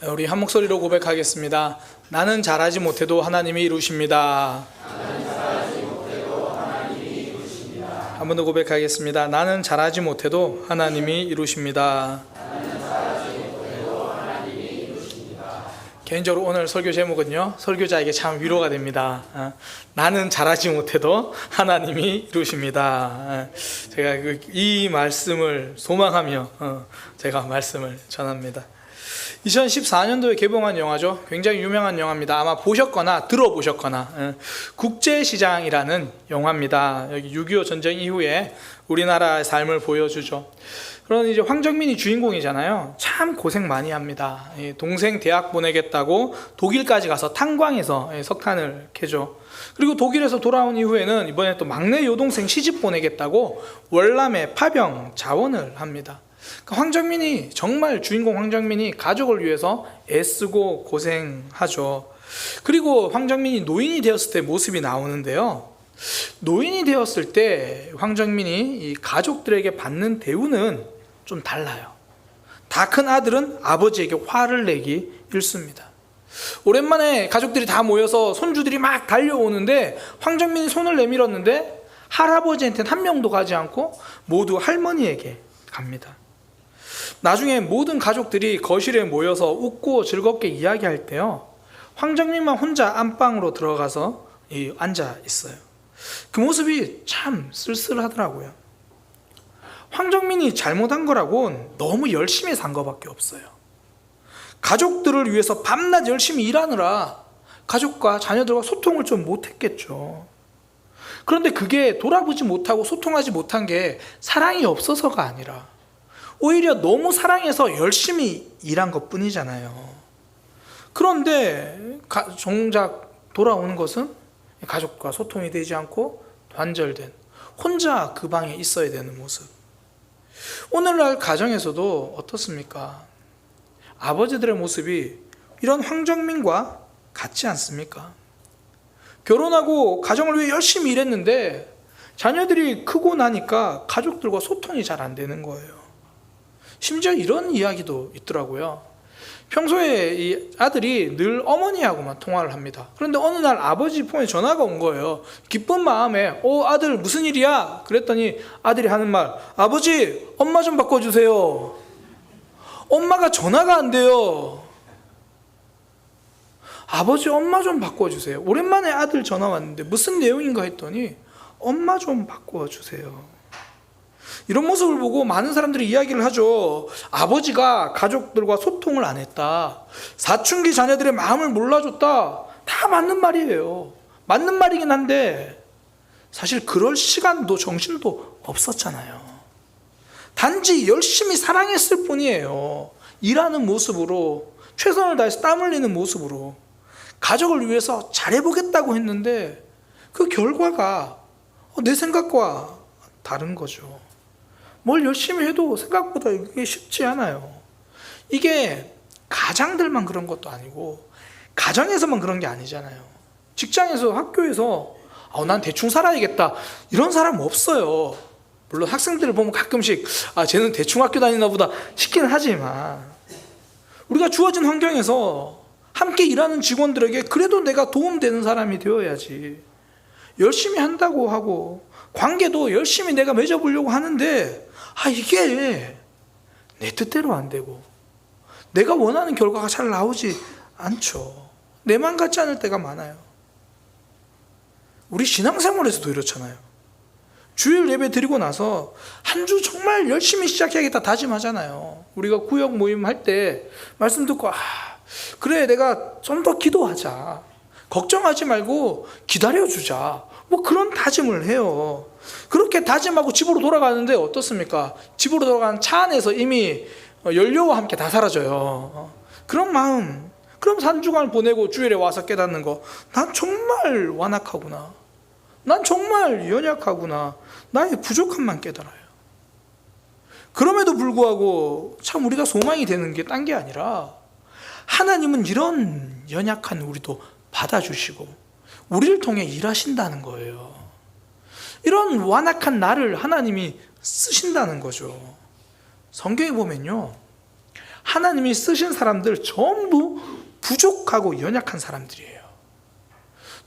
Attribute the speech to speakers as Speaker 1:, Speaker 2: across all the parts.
Speaker 1: 우리 한 목소리로 고백하겠습니다. 나는 잘하지 못해도 하나님이 이루십니다. 한 번 더 고백하겠습니다. 나는 잘하지 못해도 하나님이 이루십니다. 개인적으로 오늘 설교 제목은요, 설교자에게 참 위로가 됩니다. 나는 잘하지 못해도 하나님이 이루십니다. 제가 이 말씀을 소망하며 제가 말씀을 전합니다. 2014년도에 개봉한 영화죠. 굉장히 유명한 영화입니다. 아마 보셨거나 들어보셨거나 국제시장이라는 영화입니다. 여기 6.25 전쟁 이후에 우리나라의 삶을 보여주죠. 그런 이제 황정민이 주인공이잖아요. 참 고생 많이 합니다. 동생 대학 보내겠다고 독일까지 가서 탄광에서 석탄을 캐죠. 그리고 독일에서 돌아온 이후에는 이번에 또 막내 여동생 시집 보내겠다고 월남에 파병 자원을 합니다. 그러니까 황정민이, 정말 주인공 황정민이 가족을 위해서 애쓰고 고생하죠. 그리고 황정민이 노인이 되었을 때 모습이 나오는데요, 노인이 되었을 때 황정민이 이 가족들에게 받는 대우는 좀 달라요. 다 큰 아들은 아버지에게 화를 내기 일쑤입니다. 오랜만에 가족들이 다 모여서 손주들이 막 달려오는데 황정민이 손을 내밀었는데 할아버지한테는 한 명도 가지 않고 모두 할머니에게 갑니다. 나중에 모든 가족들이 거실에 모여서 웃고 즐겁게 이야기할 때요, 황정민만 혼자 안방으로 들어가서 앉아 있어요. 그 모습이 참 쓸쓸하더라고요. 황정민이 잘못한 거라고는 너무 열심히 산 거밖에 없어요. 가족들을 위해서 밤낮 열심히 일하느라 가족과 자녀들과 소통을 좀 못했겠죠. 그런데 그게 돌아보지 못하고 소통하지 못한 게 사랑이 없어서가 아니라 오히려 너무 사랑해서 열심히 일한 것 뿐이잖아요. 그런데 정작 돌아오는 것은 가족과 소통이 되지 않고 단절된, 혼자 그 방에 있어야 되는 모습. 오늘날 가정에서도 어떻습니까? 아버지들의 모습이 이런 황정민과 같지 않습니까? 결혼하고 가정을 위해 열심히 일했는데 자녀들이 크고 나니까 가족들과 소통이 잘 안 되는 거예요. 심지어 이런 이야기도 있더라고요. 평소에 이 아들이 늘 어머니하고만 통화를 합니다. 그런데 어느 날 아버지 폰에 전화가 온 거예요. 기쁜 마음에 아들 무슨 일이야? 그랬더니 아들이 하는 말, 아버지 엄마 좀 바꿔주세요. 엄마가 전화가 안 돼요. 아버지 엄마 좀 바꿔주세요. 오랜만에 아들 전화 왔는데 무슨 내용인가 했더니 엄마 좀 바꿔주세요. 이런 모습을 보고 많은 사람들이 이야기를 하죠. 아버지가 가족들과 소통을 안 했다, 사춘기 자녀들의 마음을 몰라줬다. 다 맞는 말이에요. 맞는 말이긴 한데 사실 그럴 시간도 정신도 없었잖아요. 단지 열심히 사랑했을 뿐이에요. 일하는 모습으로, 최선을 다해서 땀 흘리는 모습으로 가족을 위해서 잘해보겠다고 했는데 그 결과가 내 생각과 다른 거죠. 뭘 열심히 해도 생각보다 이게 쉽지 않아요. 이게 가장들만 그런 것도 아니고 가정에서만 그런 게 아니잖아요. 직장에서, 학교에서 난 대충 살아야겠다 이런 사람 없어요. 물론 학생들을 보면 가끔씩 쟤는 대충 학교 다니나 보다 싶기는 하지만 우리가 주어진 환경에서 함께 일하는 직원들에게 그래도 내가 도움되는 사람이 되어야지. 열심히 한다고 하고 관계도 열심히 내가 맺어보려고 하는데 이게 내 뜻대로 안 되고 내가 원하는 결과가 잘 나오지 않죠. 내 맘 같지 않을 때가 많아요. 우리 신앙생활에서도 이렇잖아요. 주일 예배 드리고 나서 한 주 정말 열심히 시작해야겠다 다짐하잖아요. 우리가 구역 모임 할 때 말씀 듣고 그래 내가 좀 더 기도하자, 걱정하지 말고 기다려주자, 뭐 그런 다짐을 해요. 그렇게 다짐하고 집으로 돌아가는데 어떻습니까? 집으로 돌아가는 차 안에서 이미 연료와 함께 다 사라져요. 그런 마음, 그럼 한 주간을 보내고 주일에 와서 깨닫는 거, 난 정말 완악하구나, 난 정말 연약하구나, 나의 부족함만 깨달아요. 그럼에도 불구하고 참 우리가 소망이 되는 게 딴 게 아니라 하나님은 이런 연약한 우리도 받아주시고 우리를 통해 일하신다는 거예요. 이런 완악한 나를 하나님이 쓰신다는 거죠. 성경에 보면요, 하나님이 쓰신 사람들 전부 부족하고 연약한 사람들이에요.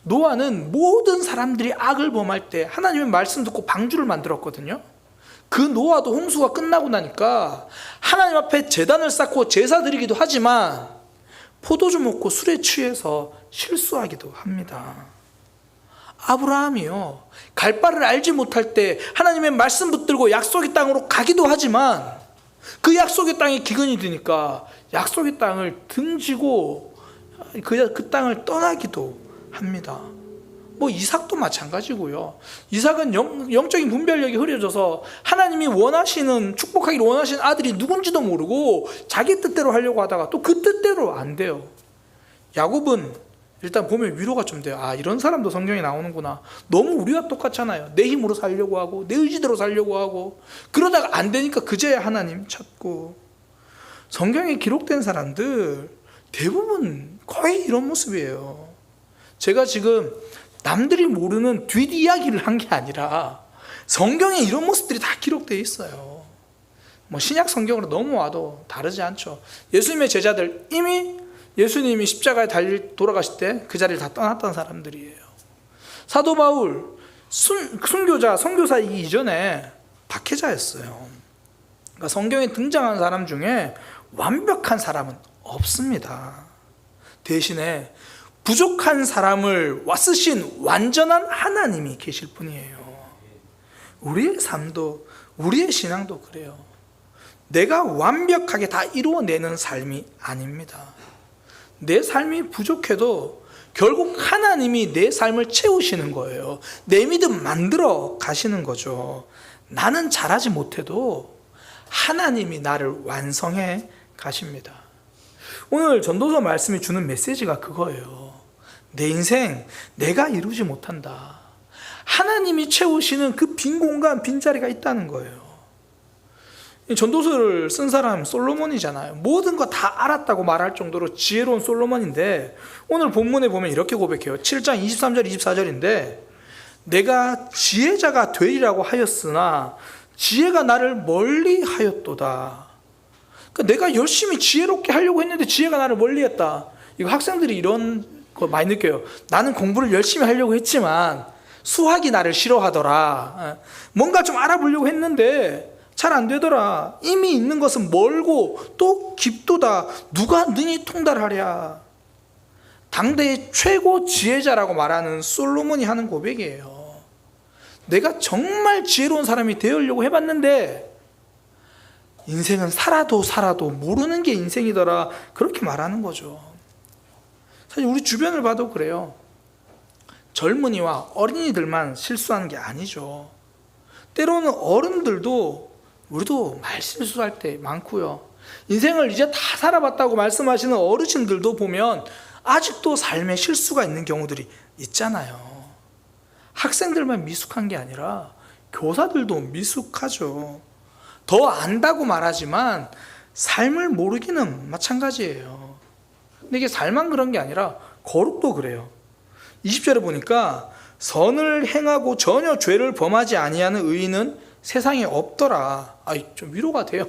Speaker 1: 노아는 모든 사람들이 악을 범할 때 하나님의 말씀 듣고 방주를 만들었거든요. 그 노아도 홍수가 끝나고 나니까 하나님 앞에 제단을 쌓고 제사 드리기도 하지만 포도주 먹고 술에 취해서 실수하기도 합니다. 아브라함이요, 갈 바를 알지 못할 때 하나님의 말씀 붙들고 약속의 땅으로 가기도 하지만 그 약속의 땅에 기근이 드니까 약속의 땅을 등지고 그 땅을 떠나기도 합니다. 뭐 이삭도 마찬가지고요. 이삭은 영적인 분별력이 흐려져서 하나님이 원하시는, 축복하기를 원하시는 아들이 누군지도 모르고 자기 뜻대로 하려고 하다가 또 그 뜻대로 안 돼요. 야곱은 일단 보면 위로가 좀 돼요. 아, 이런 사람도 성경에 나오는구나. 너무 우리와 똑같잖아요. 내 힘으로 살려고 하고 내 의지대로 살려고 하고 그러다가 안 되니까 그제야 하나님 찾고. 성경에 기록된 사람들 대부분 거의 이런 모습이에요. 제가 지금 남들이 모르는 뒷이야기를 한 게 아니라 성경에 이런 모습들이 다 기록되어 있어요. 뭐 신약 성경으로 넘어와도 다르지 않죠. 예수님의 제자들, 이미 예수님이 십자가에 돌아가실 때 그 자리를 다 떠났던 사람들이에요. 사도 바울 순교자, 선교사이기 이전에 박해자였어요. 그러니까 성경에 등장한 사람 중에 완벽한 사람은 없습니다. 대신에 부족한 사람을 쓰신 완전한 하나님이 계실 뿐이에요. 우리의 삶도, 우리의 신앙도 그래요. 내가 완벽하게 다 이루어내는 삶이 아닙니다. 내 삶이 부족해도 결국 하나님이 내 삶을 채우시는 거예요. 내 믿음 만들어 가시는 거죠. 나는 잘하지 못해도 하나님이 나를 완성해 가십니다. 오늘 전도서 말씀이 주는 메시지가 그거예요. 내 인생 내가 이루지 못한다. 하나님이 채우시는 그 빈 공간, 빈자리가 있다는 거예요. 전도서를 쓴 사람 솔로몬이잖아요. 모든 거 다 알았다고 말할 정도로 지혜로운 솔로몬인데 오늘 본문에 보면 이렇게 고백해요. 7장 23절 24절인데 내가 지혜자가 되리라고 하였으나 지혜가 나를 멀리 하였도다. 그러니까 내가 열심히 지혜롭게 하려고 했는데 지혜가 나를 멀리 했다. 이거 학생들이 이런 거 많이 느껴요. 나는 공부를 열심히 하려고 했지만 수학이 나를 싫어하더라. 뭔가 좀 알아보려고 했는데 잘 안 되더라. 이미 있는 것은 멀고 또 깊도다. 누가 능히 통달하랴. 당대의 최고 지혜자라고 말하는 솔로몬이 하는 고백이에요. 내가 정말 지혜로운 사람이 되려고 해봤는데 인생은 살아도 모르는 게 인생이더라. 그렇게 말하는 거죠. 사실 우리 주변을 봐도 그래요. 젊은이와 어린이들만 실수하는 게 아니죠. 때로는 어른들도 우리도 말실수할 때 많고요. 인생을 이제 다 살아봤다고 말씀하시는 어르신들도 보면 아직도 삶에 실수가 있는 경우들이 있잖아요. 학생들만 미숙한 게 아니라 교사들도 미숙하죠. 더 안다고 말하지만 삶을 모르기는 마찬가지예요. 근데 이게 삶만 그런 게 아니라 거룩도 그래요. 20절에 보니까 선을 행하고 전혀 죄를 범하지 아니하는 의인은 세상에 없더라. 좀 위로가 돼요.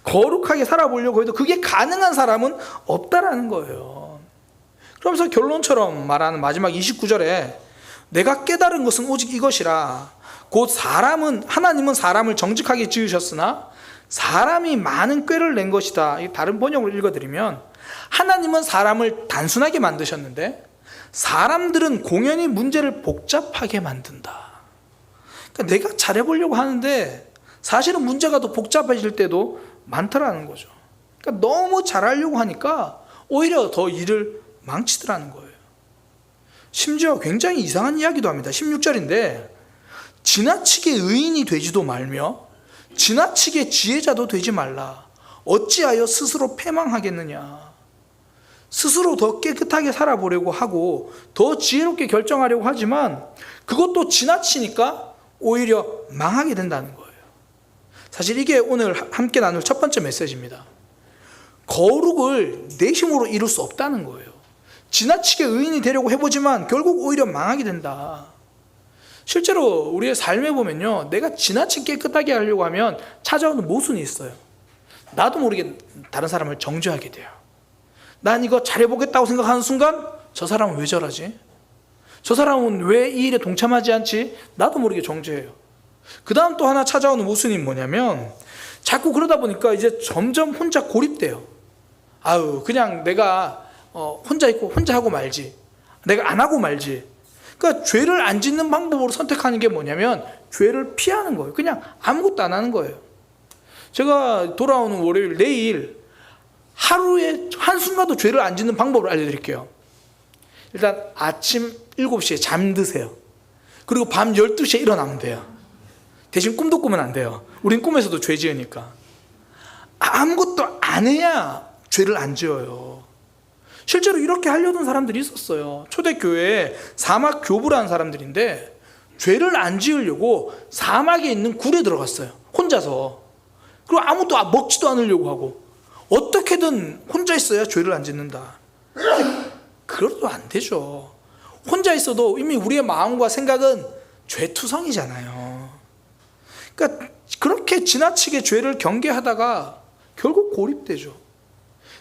Speaker 1: 거룩하게 살아보려고 해도 그게 가능한 사람은 없다라는 거예요. 그러면서 결론처럼 말하는 마지막 29절에 내가 깨달은 것은 오직 이것이라. 곧 하나님은 사람을 정직하게 지으셨으나 사람이 많은 꾀를 낸 것이다. 다른 번역으로 읽어드리면 하나님은 사람을 단순하게 만드셨는데 사람들은 공연히 문제를 복잡하게 만든다. 그러니까 내가 잘해보려고 하는데 사실은 문제가 더 복잡해질 때도 많더라는 거죠. 그러니까 너무 잘하려고 하니까 오히려 더 일을 망치더라는 거예요. 심지어 굉장히 이상한 이야기도 합니다. 16절인데 지나치게 의인이 되지도 말며 지나치게 지혜자도 되지 말라. 어찌하여 스스로 패망하겠느냐. 스스로 더 깨끗하게 살아보려고 하고 더 지혜롭게 결정하려고 하지만 그것도 지나치니까 오히려 망하게 된다는 거예요. 사실 이게 오늘 함께 나눌 첫 번째 메시지입니다. 거룩을 내 힘으로 이룰 수 없다는 거예요. 지나치게 의인이 되려고 해보지만 결국 오히려 망하게 된다. 실제로 우리의 삶에 보면요, 내가 지나치게 깨끗하게 하려고 하면 찾아오는 모순이 있어요. 나도 모르게 다른 사람을 정죄하게 돼요. 난 이거 잘해보겠다고 생각하는 순간 저 사람은 왜 저러지? 저 사람은 왜 이 일에 동참하지 않지? 나도 모르게 정죄해요. 그 다음 또 하나 찾아오는 모순이 뭐냐면 자꾸 그러다 보니까 이제 점점 혼자 고립돼요. 아유, 그냥 내가 혼자 있고 혼자 하고 말지, 내가 안 하고 말지. 그러니까 죄를 안 짓는 방법으로 선택하는 게 뭐냐면 죄를 피하는 거예요. 그냥 아무것도 안 하는 거예요. 제가 돌아오는 월요일 내일 하루에 한순간도 죄를 안 짓는 방법을 알려드릴게요. 일단 아침 7시에 잠드세요. 그리고 밤 12시에 일어나면 돼요. 대신 꿈도 꾸면 안 돼요. 우린 꿈에서도 죄 지으니까. 아무것도 안 해야 죄를 안 지어요. 실제로 이렇게 하려던 사람들이 있었어요. 초대교회에 사막 교부라는 사람들인데 죄를 안 지으려고 사막에 있는 굴에 들어갔어요. 혼자서. 그리고 아무도 먹지도 않으려고 하고, 어떻게든 혼자 있어야 죄를 안 짓는다. 그래도 안 되죠. 혼자 있어도 이미 우리의 마음과 생각은 죄투성이잖아요. 그러니까 그렇게 지나치게 죄를 경계하다가 결국 고립되죠.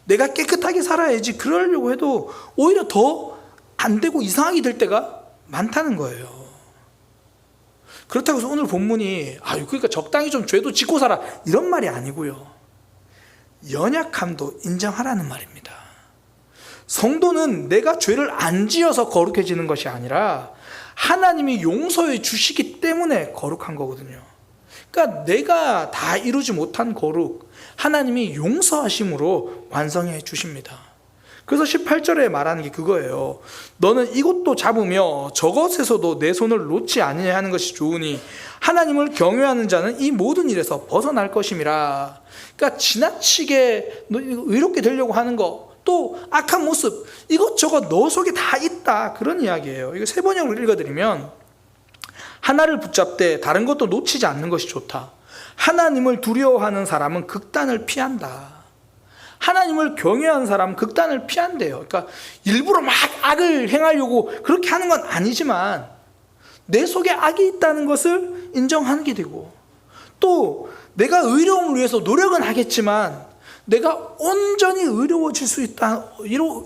Speaker 1: 내가 깨끗하게 살아야지 그러려고 해도 오히려 더 안 되고 이상하게 될 때가 많다는 거예요. 그렇다고 해서 오늘 본문이 그러니까 적당히 좀 죄도 짓고 살아 이런 말이 아니고요. 연약함도 인정하라는 말입니다. 성도는 내가 죄를 안 지어서 거룩해지는 것이 아니라 하나님이 용서해 주시기 때문에 거룩한 거거든요. 그러니까 내가 다 이루지 못한 거룩, 하나님이 용서하심으로 완성해 주십니다. 그래서 18절에 말하는 게 그거예요. 너는 이것도 잡으며 저것에서도 내 손을 놓지 아니하는 것이 좋으니 하나님을 경외하는 자는 이 모든 일에서 벗어날 것임이라. 그러니까 지나치게 의롭게 되려고 하는 거, 또 악한 모습, 이것저것 너 속에 다 있다, 그런 이야기예요. 이거 세 번역으로 읽어드리면, 하나를 붙잡되 다른 것도 놓치지 않는 것이 좋다. 하나님을 두려워하는 사람은 극단을 피한다. 하나님을 경외하는 사람은 극단을 피한대요. 그러니까 일부러 막 악을 행하려고 그렇게 하는 건 아니지만 내 속에 악이 있다는 것을 인정하는 게 되고, 또 내가 의로움을 위해서 노력은 하겠지만 내가 온전히 의로워질 수 있다,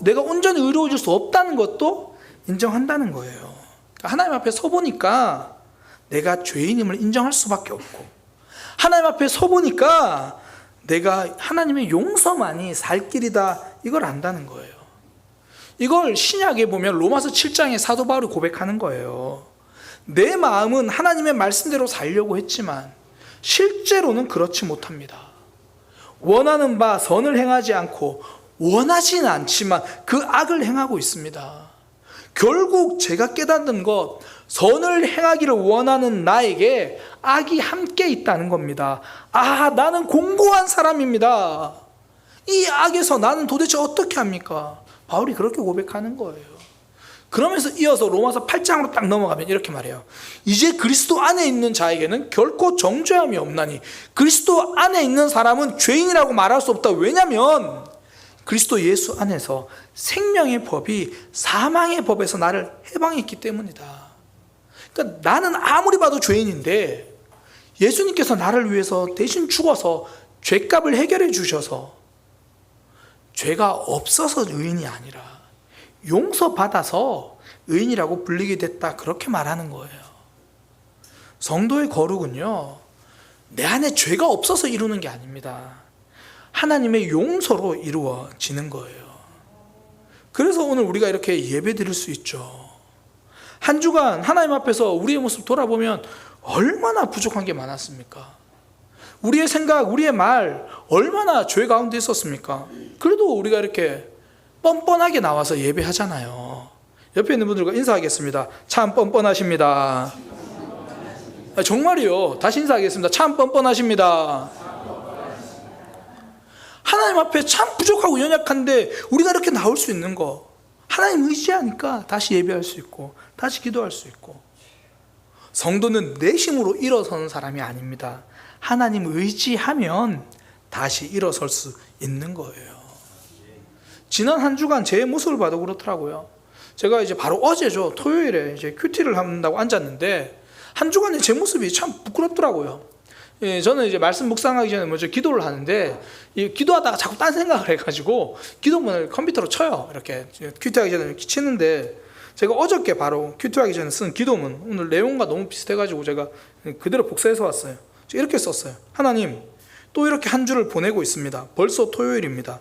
Speaker 1: 내가 온전히 의로워질 수 없다는 것도 인정한다는 거예요. 그러니까 하나님 앞에 서보니까 내가 죄인임을 인정할 수밖에 없고, 하나님 앞에 서보니까 내가 하나님의 용서만이 살 길이다, 이걸 안다는 거예요. 이걸 신약에 보면 로마서 7장에 사도 바울이 고백하는 거예요. 내 마음은 하나님의 말씀대로 살려고 했지만 실제로는 그렇지 못합니다. 원하는 바 선을 행하지 않고 원하지는 않지만 그 악을 행하고 있습니다. 결국 제가 깨닫는 것, 선을 행하기를 원하는 나에게 악이 함께 있다는 겁니다. 나는 공고한 사람입니다. 이 악에서 나는 도대체 어떻게 합니까? 바울이 그렇게 고백하는 거예요. 그러면서 이어서 로마서 8장으로 딱 넘어가면 이렇게 말해요. 이제 그리스도 안에 있는 자에게는 결코 정죄함이 없나니 그리스도 안에 있는 사람은 죄인이라고 말할 수 없다. 왜냐하면 그리스도 예수 안에서 생명의 법이 사망의 법에서 나를 해방했기 때문이다. 그러니까 나는 아무리 봐도 죄인인데 예수님께서 나를 위해서 대신 죽어서 죄값을 해결해 주셔서 죄가 없어서 의인이 아니라 용서받아서 의인이라고 불리게 됐다, 그렇게 말하는 거예요. 성도의 거룩은요, 내 안에 죄가 없어서 이루는 게 아닙니다. 하나님의 용서로 이루어지는 거예요. 그래서 오늘 우리가 이렇게 예배 드릴 수 있죠. 한 주간 하나님 앞에서 우리의 모습 돌아보면 얼마나 부족한 게 많았습니까? 우리의 생각, 우리의 말 얼마나 죄 가운데 있었습니까? 그래도 우리가 이렇게 뻔뻔하게 나와서 예배하잖아요. 옆에 있는 분들과 인사하겠습니다. 참 뻔뻔하십니다. 정말이요. 다시 인사하겠습니다. 참 뻔뻔하십니다. 하나님 앞에 참 부족하고 연약한데 우리가 이렇게 나올 수 있는 거, 하나님 의지하니까 다시 예배할 수 있고 다시 기도할 수 있고. 성도는 내 힘으로 일어서는 사람이 아닙니다. 하나님 의지하면 다시 일어설 수 있는 거예요. 지난 한 주간 제 모습을 봐도 그렇더라고요. 제가 이제 바로 어제죠, 토요일에 이제 큐티를 한다고 앉았는데 한 주간의 제 모습이 참 부끄럽더라고요. 저는 이제 말씀 묵상하기 전에 먼저 기도를 하는데, 이 기도하다가 자꾸 딴 생각을 해가지고 기도문을 컴퓨터로 쳐요. 이렇게 큐티하기 전에 이렇게 치는데, 제가 어저께 바로 큐티하기 전에 쓴 기도문, 오늘 내용과 너무 비슷해가지고 제가 그대로 복사해서 왔어요. 이렇게 썼어요. 하나님, 또 이렇게 한 주를 보내고 있습니다. 벌써 토요일입니다.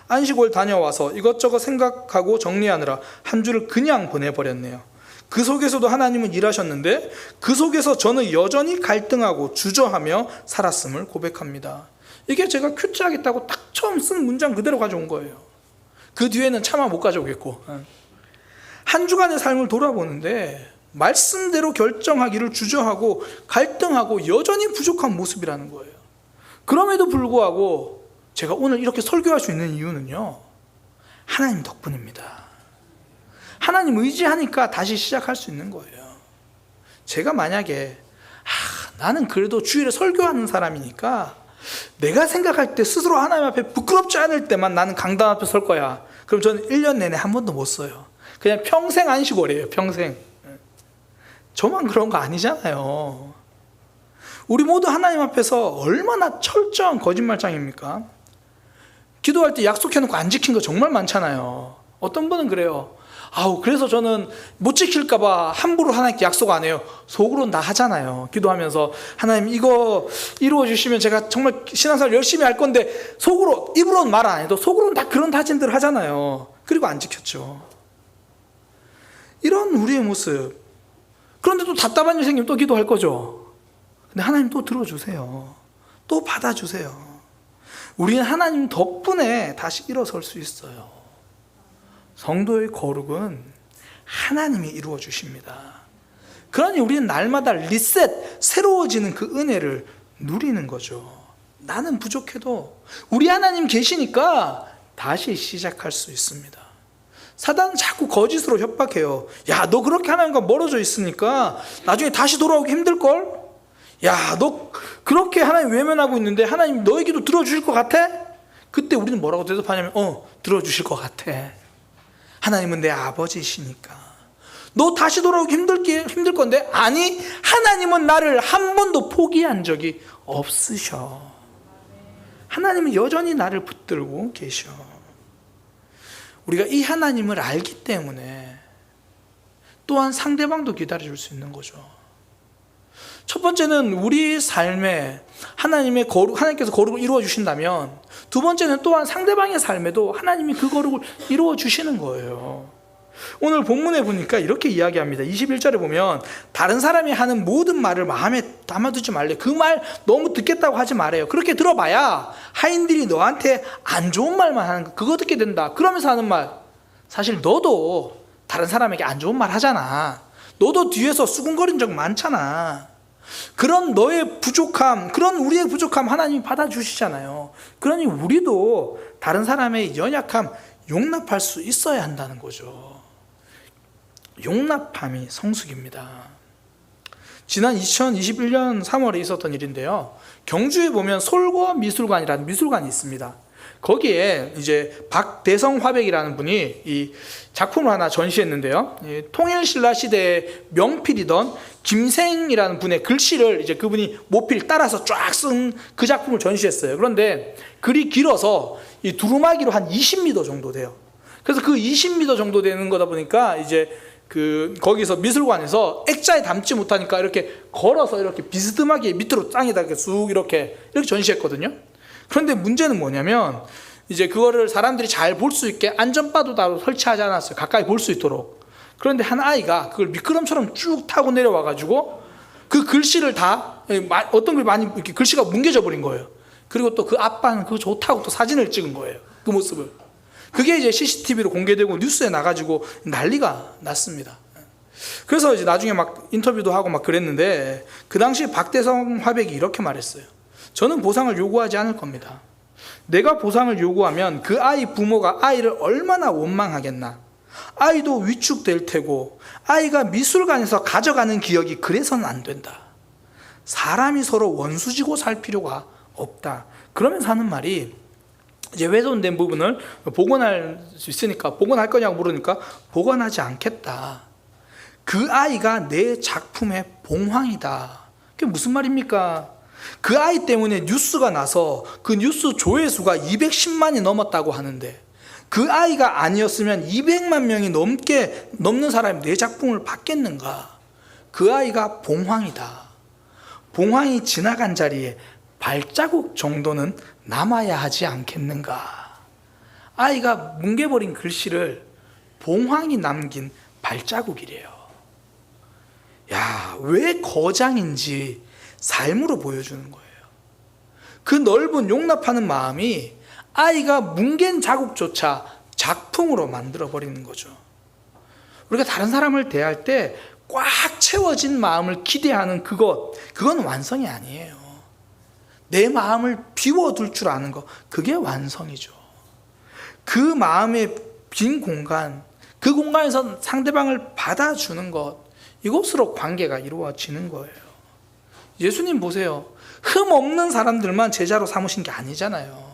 Speaker 1: 안식월 다녀와서 이것저것 생각하고 정리하느라 한 주를 그냥 보내버렸네요. 그 속에서도 하나님은 일하셨는데 그 속에서 저는 여전히 갈등하고 주저하며 살았음을 고백합니다. 이게 제가 큐티하겠다고 딱 처음 쓴 문장 그대로 가져온 거예요. 그 뒤에는 차마 못 가져오겠고. 한 주간의 삶을 돌아보는데 말씀대로 결정하기를 주저하고 갈등하고 여전히 부족한 모습이라는 거예요. 그럼에도 불구하고 제가 오늘 이렇게 설교할 수 있는 이유는요, 하나님 덕분입니다. 하나님 의지하니까 다시 시작할 수 있는 거예요. 제가 만약에 나는 그래도 주일에 설교하는 사람이니까 내가 생각할 때 스스로 하나님 앞에 부끄럽지 않을 때만 나는 강단 앞에 설 거야. 그럼 저는 1년 내내 한 번도 못 써요. 그냥 평생 안식월이에요. 평생. 저만 그런 거 아니잖아요. 우리 모두 하나님 앞에서 얼마나 철저한 거짓말장입니까? 기도할 때 약속해놓고 안 지킨 거 정말 많잖아요. 어떤 분은 그래요. 그래서 저는 못 지킬까봐 함부로 하나님께 약속 안 해요. 속으로는 다 하잖아요. 기도하면서 하나님 이거 이루어 주시면 제가 정말 신앙생활 열심히 할 건데, 속으로, 입으로는 말 안 해도 속으로는 다 그런 다짐들 하잖아요. 그리고 안 지켰죠. 이런 우리의 모습. 그런데 또 답답한 일 생기면 또 기도할 거죠. 근데 하나님 또 들어주세요. 또 받아주세요. 우리는 하나님 덕분에 다시 일어설 수 있어요. 성도의 거룩은 하나님이 이루어 주십니다. 그러니 우리는 날마다 리셋, 새로워지는 그 은혜를 누리는 거죠. 나는 부족해도 우리 하나님 계시니까 다시 시작할 수 있습니다. 사단은 자꾸 거짓으로 협박해요. 야, 너 그렇게 하나님과 멀어져 있으니까 나중에 다시 돌아오기 힘들걸? 야, 너 그렇게 하나님 외면하고 있는데 하나님 너의 기도 들어주실 것 같아? 그때 우리는 뭐라고 대답하냐면 들어주실 것 같아. 하나님은 내 아버지시니까. 너 다시 돌아오기 힘들 건데? 아니, 하나님은 나를 한 번도 포기한 적이 없으셔. 하나님은 여전히 나를 붙들고 계셔. 우리가 이 하나님을 알기 때문에 또한 상대방도 기다려줄 수 있는 거죠. 첫 번째는 우리 삶에 하나님께서 거룩을 이루어 주신다면, 두 번째는 또한 상대방의 삶에도 하나님이 그 거룩을 이루어 주시는 거예요. 오늘 본문에 보니까 이렇게 이야기합니다. 21절에 보면 다른 사람이 하는 모든 말을 마음에 담아두지 말래. 그 말 너무 듣겠다고 하지 말아요. 그렇게 들어봐야 하인들이 너한테 안 좋은 말만 하는 거, 그거 듣게 된다. 그러면서 하는 말, 사실 너도 다른 사람에게 안 좋은 말 하잖아. 너도 뒤에서 수군거린 적 많잖아. 그런 너의 부족함, 그런 우리의 부족함 하나님이 받아주시잖아요. 그러니 우리도 다른 사람의 연약함 용납할 수 있어야 한다는 거죠. 용납함이 성숙입니다. 지난 2021년 3월에 있었던 일인데요. 경주에 보면 솔고 미술관이라는 미술관이 있습니다. 거기에 이제 박대성 화백이라는 분이 이 작품을 하나 전시했는데요. 통일신라 시대의 명필이던 김생이라는 분의 글씨를 이제 그분이 모필 따라서 쫙 쓴 그 작품을 전시했어요. 그런데 글이 길어서 이 두루마기로 한 20m 정도 돼요. 그래서 그 20m 정도 되는 거다 보니까 이제 거기서 미술관에서 액자에 담지 못하니까 이렇게 걸어서 이렇게 비스듬하게 밑으로 땅에다 이렇게 쑥 이렇게 전시했거든요. 그런데 문제는 뭐냐면 이제 그거를 사람들이 잘 볼 수 있게 안전바도 따로 설치하지 않았어요. 가까이 볼 수 있도록. 그런데 한 아이가 그걸 미끄럼처럼 쭉 타고 내려와가지고 그 글씨를 다, 어떤 글 많이 이렇게 글씨가 뭉개져 버린 거예요. 그리고 또 그 아빠는 그거 좋다고 또 사진을 찍은 거예요. 그 모습을. 그게 이제 CCTV로 공개되고 뉴스에 나가지고 난리가 났습니다. 그래서 이제 나중에 막 인터뷰도 하고 막 그랬는데, 그 당시 박대성 화백이 이렇게 말했어요. 저는 보상을 요구하지 않을 겁니다. 내가 보상을 요구하면 그 아이 부모가 아이를 얼마나 원망하겠나. 아이도 위축될 테고 아이가 미술관에서 가져가는 기억이 그래서는 안 된다. 사람이 서로 원수지고 살 필요가 없다. 그러면서 하는 말이, 이제 훼손된 부분을 복원할 수 있으니까 복원할 거냐고 물으니까 복원하지 않겠다. 그 아이가 내 작품의 봉황이다. 그게 무슨 말입니까? 그 아이 때문에 뉴스가 나서 그 뉴스 조회수가 210만이 넘었다고 하는데, 그 아이가 아니었으면 200만 명이 넘는 사람이 내 작품을 봤겠는가? 그 아이가 봉황이다. 봉황이 지나간 자리에 발자국 정도는 남아야 하지 않겠는가? 아이가 뭉개버린 글씨를 봉황이 남긴 발자국이래요. 야, 왜 거장인지 삶으로 보여주는 거예요. 그 넓은 용납하는 마음이 아이가 뭉갠 자국조차 작품으로 만들어버리는 거죠. 우리가 다른 사람을 대할 때 꽉 채워진 마음을 기대하는 그건 완성이 아니에요. 내 마음을 비워둘 줄 아는 것, 그게 완성이죠. 그 마음의 빈 공간, 그 공간에서 상대방을 받아주는 것, 이것으로 관계가 이루어지는 거예요. 예수님 보세요. 흠 없는 사람들만 제자로 삼으신 게 아니잖아요.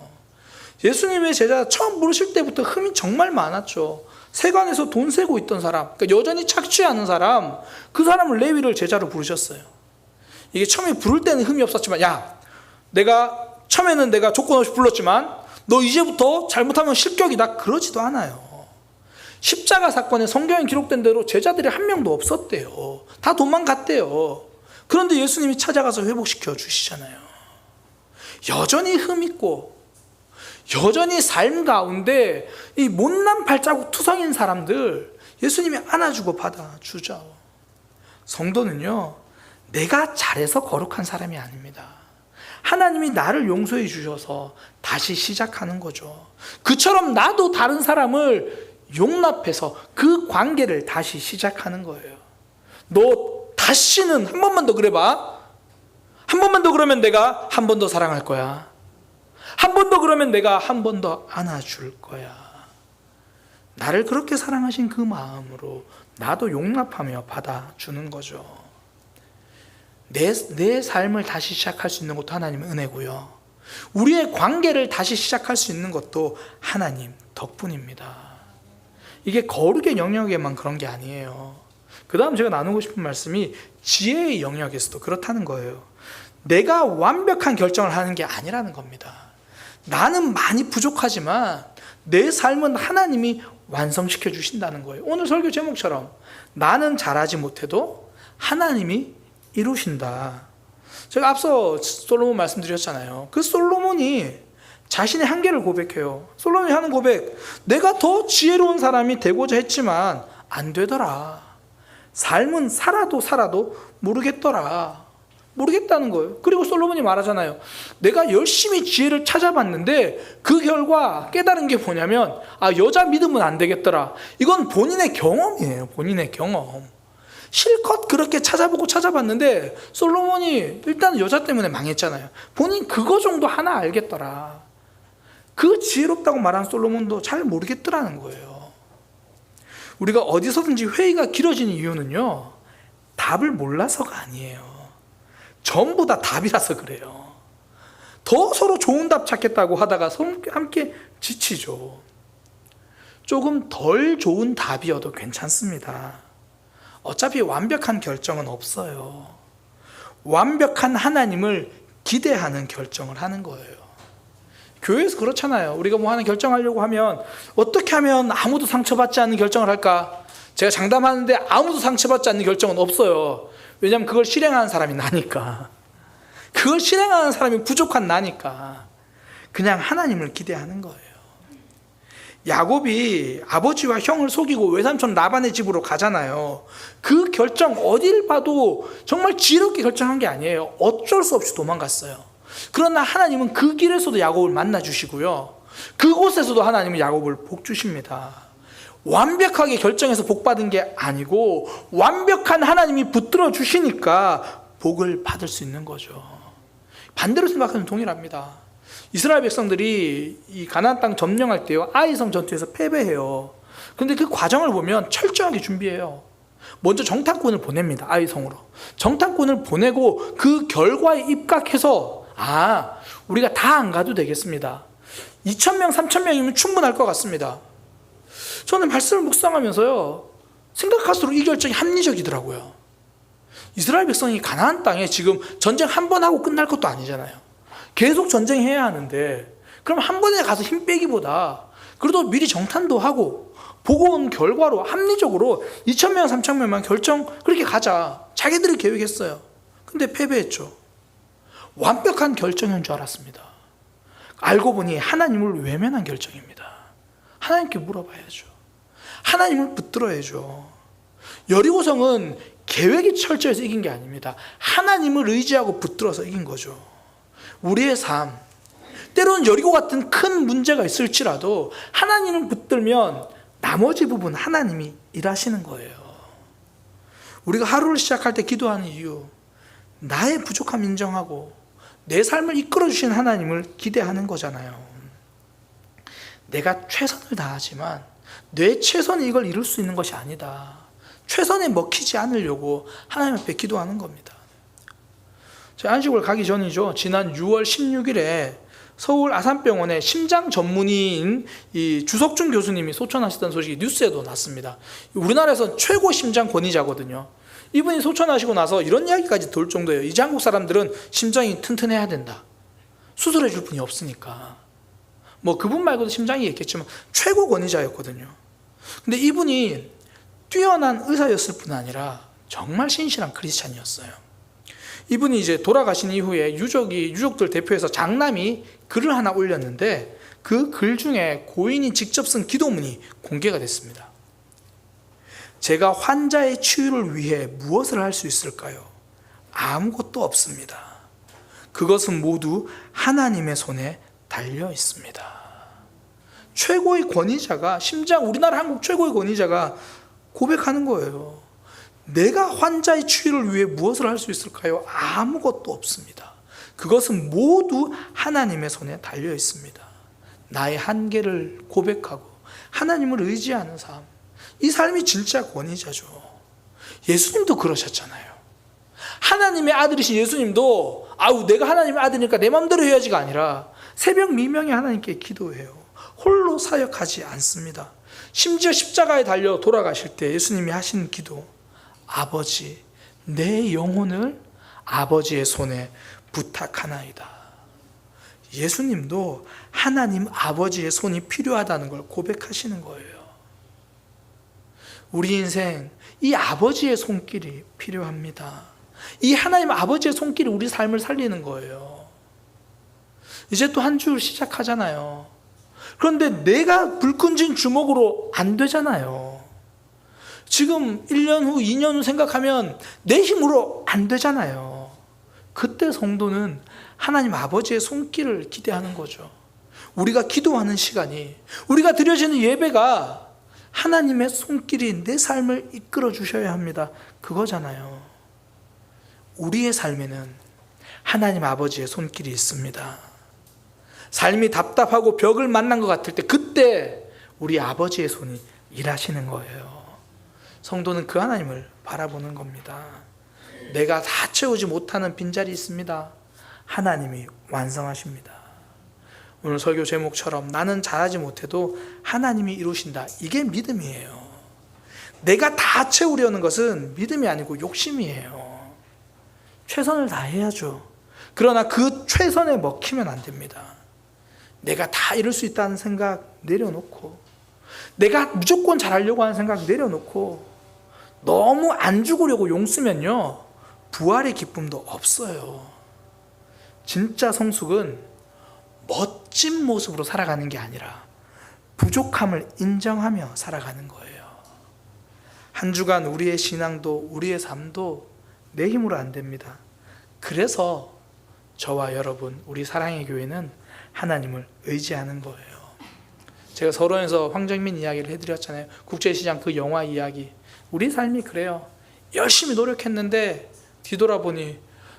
Speaker 1: 예수님의 제자 처음 부르실 때부터 흠이 정말 많았죠. 세관에서 돈 세고 있던 사람, 그러니까 여전히 착취하는 사람, 그 사람을 레위를 제자로 부르셨어요. 이게 처음에 부를 때는 흠이 없었지만, 야, 처음에는 내가 조건 없이 불렀지만 너 이제부터 잘못하면 실격이다, 그러지도 않아요. 십자가 사건에 성경에 기록된 대로 제자들이 한 명도 없었대요. 다 도망갔대요. 그런데 예수님이 찾아가서 회복시켜 주시잖아요. 여전히 흠 있고 여전히 삶 가운데 이 못난 발자국 투성인 사람들 예수님이 안아주고 받아주죠. 성도는요, 내가 잘해서 거룩한 사람이 아닙니다. 하나님이 나를 용서해 주셔서 다시 시작하는 거죠. 그처럼 나도 다른 사람을 용납해서 그 관계를 다시 시작하는 거예요. 너 다시는 한 번만 더 그래봐. 한 번만 더 그러면 내가 한 번 더 사랑할 거야. 한 번 더 그러면 내가 한 번 더 안아줄 거야. 나를 그렇게 사랑하신 그 마음으로 나도 용납하며 받아주는 거죠. 내 삶을 다시 시작할 수 있는 것도 하나님의 은혜고요. 우리의 관계를 다시 시작할 수 있는 것도 하나님 덕분입니다. 이게 거룩의 영역에만 그런 게 아니에요. 그 다음 제가 나누고 싶은 말씀이 지혜의 영역에서도 그렇다는 거예요. 내가 완벽한 결정을 하는 게 아니라는 겁니다. 나는 많이 부족하지만 내 삶은 하나님이 완성시켜 주신다는 거예요. 오늘 설교 제목처럼 나는 잘하지 못해도 하나님이 이루신다. 제가 앞서 솔로몬 말씀드렸잖아요. 그 솔로몬이 자신의 한계를 고백해요. 솔로몬이 하는 고백, 내가 더 지혜로운 사람이 되고자 했지만 안 되더라. 삶은 살아도 모르겠다는 거예요. 그리고 솔로몬이 말하잖아요. 내가 열심히 지혜를 찾아봤는데 그 결과 깨달은 게 뭐냐면, 여자 믿으면 안 되겠더라. 이건 본인의 경험이에요. 본인의 경험. 실컷 그렇게 찾아봤는데 솔로몬이 일단 여자 때문에 망했잖아요. 본인 그거 정도 하나 알겠더라. 그 지혜롭다고 말하는 솔로몬도 잘 모르겠더라는 거예요. 우리가 어디서든지 회의가 길어지는 이유는요, 답을 몰라서가 아니에요. 전부 다 답이라서 그래요. 더 서로 좋은 답 찾겠다고 하다가 함께 지치죠. 조금 덜 좋은 답이어도 괜찮습니다. 어차피 완벽한 결정은 없어요. 완벽한 하나님을 기대하는 결정을 하는 거예요. 교회에서 그렇잖아요. 우리가 뭐 하나 결정하려고 하면 어떻게 하면 아무도 상처받지 않는 결정을 할까? 제가 장담하는데 아무도 상처받지 않는 결정은 없어요. 왜냐하면 그걸 실행하는 사람이 나니까. 그걸 실행하는 사람이 부족한 나니까. 그냥 하나님을 기대하는 거예요. 야곱이 아버지와 형을 속이고 외삼촌 라반의 집으로 가잖아요. 그 결정 어딜 봐도 정말 지혜롭게 결정한 게 아니에요. 어쩔 수 없이 도망갔어요. 그러나 하나님은 그 길에서도 야곱을 만나 주시고요, 그곳에서도 하나님은 야곱을 복 주십니다. 완벽하게 결정해서 복 받은 게 아니고 완벽한 하나님이 붙들어 주시니까 복을 받을 수 있는 거죠. 반대로 생각하면 동일합니다. 이스라엘 백성들이 이 가나안 땅 점령할 때요, 아이성 전투에서 패배해요. 그런데 그 과정을 보면 철저하게 준비해요. 먼저 정탐꾼을 보냅니다. 아이성으로 정탐꾼을 보내고 그 결과에 입각해서 우리가 다 안 가도 되겠습니다. 2,000명 3,000명이면 충분할 것 같습니다. 저는 말씀을 묵상하면서요, 생각할수록 이 결정이 합리적이더라고요. 이스라엘 백성이 가나안 땅에 지금 전쟁 한 번 하고 끝날 것도 아니잖아요. 계속 전쟁해야 하는데, 그럼 한 번에 가서 힘 빼기보다 그래도 미리 정탄도 하고 보고 온 결과로 합리적으로 2,000명, 3,000명만 결정 그렇게 가자. 자기들이 계획했어요. 근데 패배했죠. 완벽한 결정인 줄 알았습니다. 알고 보니 하나님을 외면한 결정입니다. 하나님께 물어봐야죠. 하나님을 붙들어야죠. 여리고성은 계획이 철저해서 이긴 게 아닙니다. 하나님을 의지하고 붙들어서 이긴 거죠. 우리의 삶, 때로는 여리고 같은 큰 문제가 있을지라도 하나님을 붙들면 나머지 부분 하나님이 일하시는 거예요. 우리가 하루를 시작할 때 기도하는 이유, 나의 부족함 인정하고 내 삶을 이끌어 주신 하나님을 기대하는 거잖아요. 내가 최선을 다하지만 내 최선이 이걸 이룰 수 있는 것이 아니다. 최선에 먹히지 않으려고 하나님 앞에 기도하는 겁니다. 제가 안식월 가기 전이죠. 지난 6월 16일에 서울 아산병원의 심장 전문의인 이 주석준 교수님이 소천하셨다는 소식이 뉴스에도 났습니다. 우리나라에서 최고 심장 권위자거든요. 이분이 소천하시고 나서 이런 이야기까지 돌 정도예요. 이제 한국 사람들은 심장이 튼튼해야 된다. 수술해 줄 분이 없으니까. 뭐 그분 말고도 심장이 있겠지만 최고 권위자였거든요. 근데 이분이 뛰어난 의사였을 뿐 아니라 정말 신실한 크리스찬이었어요. 이분이 이제 돌아가신 이후에 유족들 대표해서 장남이 글을 하나 올렸는데 그 글 중에 고인이 직접 쓴 기도문이 공개가 됐습니다. 제가 환자의 치유를 위해 무엇을 할 수 있을까요? 아무것도 없습니다. 그것은 모두 하나님의 손에 달려 있습니다. 최고의 권위자가, 우리나라 한국 최고의 권위자가 고백하는 거예요. 내가 환자의 치유를 위해 무엇을 할 수 있을까요? 아무것도 없습니다. 그것은 모두 하나님의 손에 달려 있습니다. 나의 한계를 고백하고 하나님을 의지하는 삶, 이 삶이 진짜 권위자죠. 예수님도 그러셨잖아요. 하나님의 아들이신 예수님도 내가 하나님의 아들이니까 내 마음대로 해야지가 아니라 새벽 미명에 하나님께 기도해요. 홀로 사역하지 않습니다. 심지어 십자가에 달려 돌아가실 때 예수님이 하신 기도, 아버지, 내 영혼을 아버지의 손에 부탁하나이다. 예수님도 하나님 아버지의 손이 필요하다는 걸 고백하시는 거예요. 우리 인생 이 아버지의 손길이 필요합니다. 이 하나님 아버지의 손길이 우리 삶을 살리는 거예요. 이제 또 한 주 시작하잖아요. 그런데 내가 불끈진 주먹으로 안 되잖아요. 지금 1년 후, 2년 후 생각하면 내 힘으로 안 되잖아요. 그때 성도는 하나님 아버지의 손길을 기대하는 거죠. 우리가 기도하는 시간이, 우리가 드려지는 예배가 하나님의 손길이 내 삶을 이끌어 주셔야 합니다. 그거잖아요. 우리의 삶에는 하나님 아버지의 손길이 있습니다. 삶이 답답하고 벽을 만난 것 같을 때 그때 우리 아버지의 손이 일하시는 거예요. 성도는 그 하나님을 바라보는 겁니다. 내가 다 채우지 못하는 빈자리 있습니다. 하나님이 완성하십니다. 오늘 설교 제목처럼 나는 잘하지 못해도 하나님이 이루신다. 이게 믿음이에요. 내가 다 채우려는 것은 믿음이 아니고 욕심이에요. 최선을 다해야죠. 그러나 그 최선에 먹히면 안 됩니다. 내가 다 이룰 수 있다는 생각 내려놓고, 내가 무조건 잘하려고 하는 생각 내려놓고, 너무 안 죽으려고 용 쓰면요, 부활의 기쁨도 없어요. 진짜 성숙은 멋진 모습으로 살아가는 게 아니라 부족함을 인정하며 살아가는 거예요. 한 주간 우리의 신앙도 우리의 삶도 내 힘으로 안 됩니다. 그래서 저와 여러분, 우리 사랑의 교회는 하나님을 의지하는 거예요. 제가 서론에서 황정민 이야기를 해드렸잖아요. 국제시장 그 영화 이야기. 우리 삶이 그래요. 열심히 노력했는데 뒤돌아보니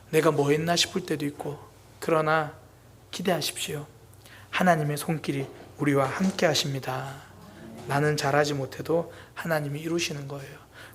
Speaker 1: 내가 뭐 했나 싶을 때도 있고, 그러나 기대하십시오. 하나님의 손길이 우리와 함께 하십니다. 나는 잘하지 못해도 하나님이 이루시는 거예요.